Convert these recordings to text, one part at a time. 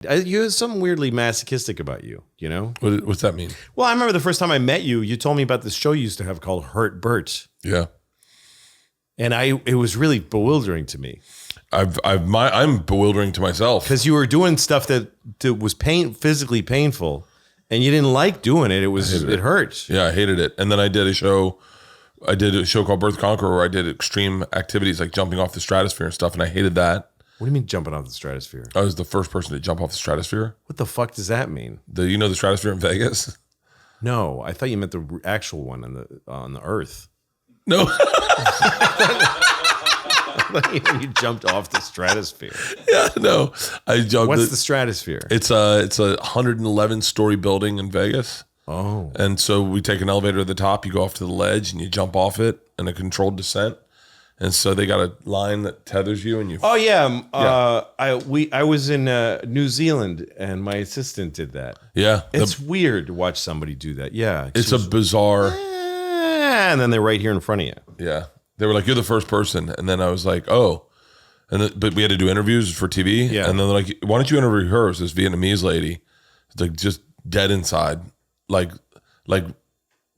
You have something weirdly masochistic about you, you know? What's that mean? Well, I remember the first time I met you, you told me about this show you used to have called Hurt Bert. Yeah. And it was really bewildering to me. I'm bewildering to myself. Because you were doing stuff that was physically painful, and you didn't like doing it. It hurt. Yeah, I hated it. And then I did a show called Bert the Conqueror where I did extreme activities like jumping off the stratosphere and stuff, and I hated that. What do you mean jumping off the stratosphere? I was the first person to jump off the stratosphere. What the fuck does that mean? The stratosphere in Vegas? No, I thought you meant the actual one on the Earth. No. You jumped off the stratosphere. Yeah, no. I jumped. What's the stratosphere? It's a 111-story building in Vegas. Oh. And so we take an elevator to the top, you go off to the ledge, and you jump off it in a controlled descent. And so they got a line that tethers you, and you. Oh yeah, I was in New Zealand, and my assistant did that. Yeah, it's weird to watch somebody do that. Yeah, it's a bizarre. And then they're right here in front of you. Yeah, they were like, "You're the first person," and then I was like, "Oh," but we had to do interviews for TV. Yeah, and then they're like, "Why don't you interview her?" It was this Vietnamese lady, like just dead inside, like.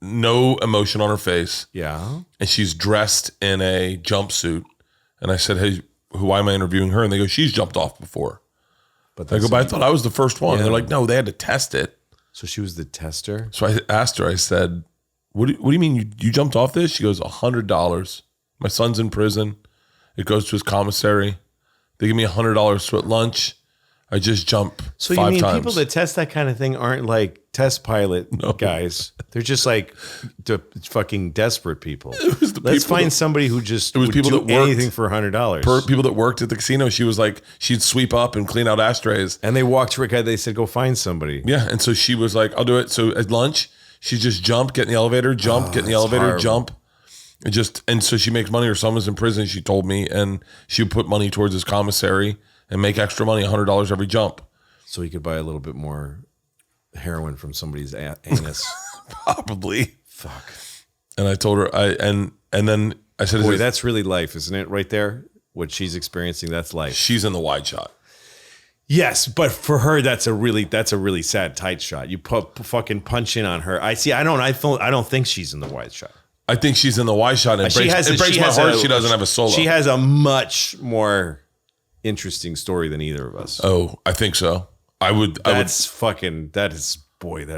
No emotion on her face. Yeah. And she's dressed in a jumpsuit. And I said, "Hey, why am I interviewing her?" And they go, "She's jumped off before." But I thought I was the first one. Yeah. And they're like, "No, they had to test it." So she was the tester? So I asked her, I said, what do you mean you jumped off this? She goes, $100. My son's in prison. It goes to his commissary. They give me $100 to at lunch. I just jump 5 times. So you mean people that test that kind of thing aren't like test pilot guys? They're just like fucking desperate people. Let's find somebody who just would do anything for $100. People that worked at the casino, she was like, she'd sweep up and clean out ashtrays. And they walked to her, they said, "Go find somebody." Yeah, and so she was like, "I'll do it." So at lunch, she just jump, get in the elevator, jump, get in the elevator, horrible. Jump. And so she makes money. Her son was in prison, she told me, and she would put money towards his commissary and make extra money, $100 every jump. So he could buy a little bit more heroin from somebody's anus. Probably. Fuck. And I told her, and then I said, "Boy, that's really life, isn't it? Right there, what she's experiencing, that's life." She's in the wide shot. Yes, but for her, that's a really sad tight shot. You fucking punch in on her. I don't think she's in the wide shot. I think she's in the wide shot. And it breaks my heart she doesn't have a solo. She has a much more interesting story than either of us. Oh, I think so. That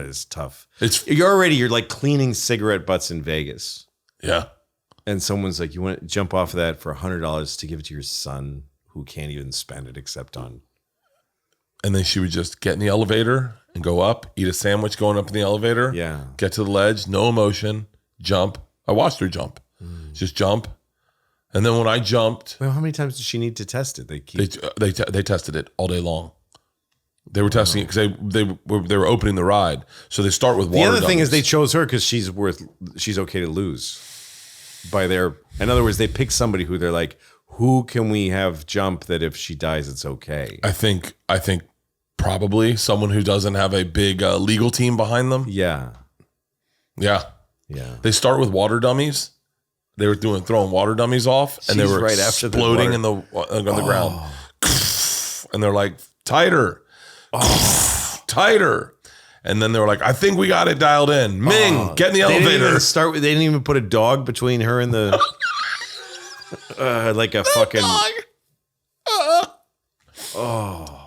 is tough. You're like cleaning cigarette butts in Vegas. Yeah. And someone's like, "You want to jump off of that for $100 to give it to your son who can't even spend it except on." And then she would just get in the elevator and go up, eat a sandwich going up in the elevator. Yeah. Get to the ledge, no emotion, jump. I watched her jump. Just jump. And then when I jumped, well, how many times does she need to test it? They tested it all day long. They were testing it because they were opening the ride. So they start with water. The other dummies. thing is they chose her because she's okay to lose. In other words, they picked somebody who they're like, who can we have jump that if she dies, it's okay? I think probably someone who doesn't have a big legal team behind them. Yeah. Yeah. Yeah. They start with water dummies. They were throwing water dummies off, and they were right exploding on the ground. And they're like, "Tighter, tighter." And then they were like, "I think we got it dialed in." Ming, get in the elevator. They didn't even put a dog between her and the like a fucking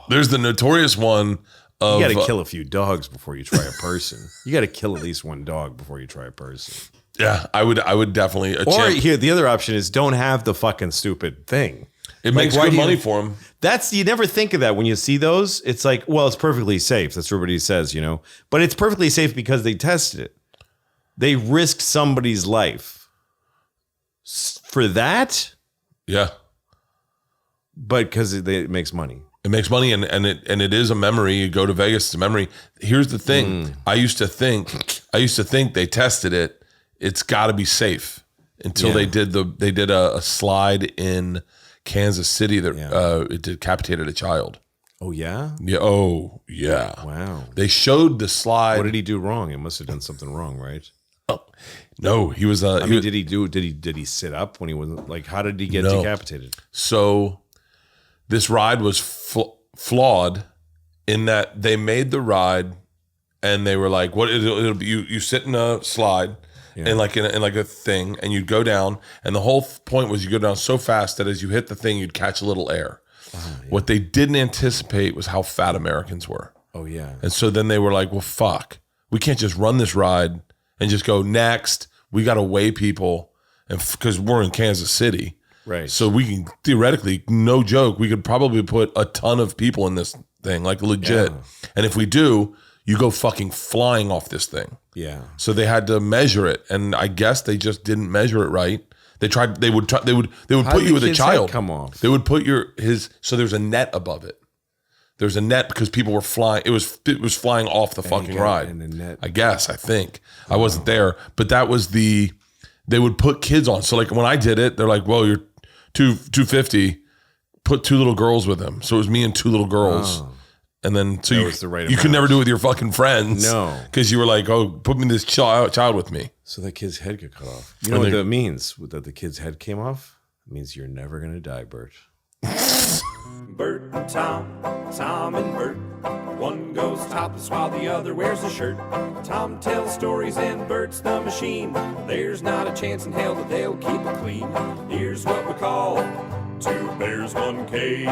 There's the notorious one. You got to kill a few dogs before you try a person. You got to kill at least one dog before you try a person. Yeah, I would definitely. Here, the other option is don't have the fucking stupid thing. It makes good money for them. You never think of that when you see those. It's like, well, it's perfectly safe. That's what everybody says, but it's perfectly safe because they tested it. They risked somebody's life for that. Yeah, but because it makes money. It makes money, and it is a memory. You go to Vegas, it's a memory. Here's the thing: I used to think they tested it. It's got to be safe until they did a slide in Kansas City that it decapitated a child. Oh yeah. Yeah. Oh yeah. Wow. They showed the slide. What did he do wrong? It must have done something wrong, right? Oh, no, he was. Did he sit up when he was like? How did he get decapitated? So. This ride was flawed in that they made the ride and they were like, what it'll be, you sit in a slide and like in like a thing, and you'd go down, and the whole point was you go down so fast that as you hit the thing, you'd catch a little air. What they didn't anticipate was how fat Americans were. Oh yeah. And so then they were like, well, fuck, we can't just run this ride and just go next. We got to weigh people, and because we're in Kansas City. Right. So we can theoretically, no joke, we could probably put a ton of people in this thing, like legit. Yeah. And if we do, you go fucking flying off this thing. Yeah. So they had to measure it, and I guess they just didn't measure it right. They tried. They would put you with a child. Come off. They would put his. So there's a net above it. There's a net because people were flying. It was flying off the fucking ride. In the net. I guess. I think I wasn't there, but that was the. They would put kids on. So like when I did it, they're like, "Well, you're 250. Put 2 little girls with them." So it was me and 2 little girls. Oh. And then so you could never do it with your fucking friends. No. Because you were like, oh, put me this child with me. So that kid's head got cut off. You know what that means? That the kid's head came off? It means you're never going to die, Bert. Bert and Tom and Bert. One goes topless while the other wears a shirt. Tom tells stories and Bert's the machine. There's not a chance in hell that they'll keep it clean. Here's what we call 2 bears, 1 cave.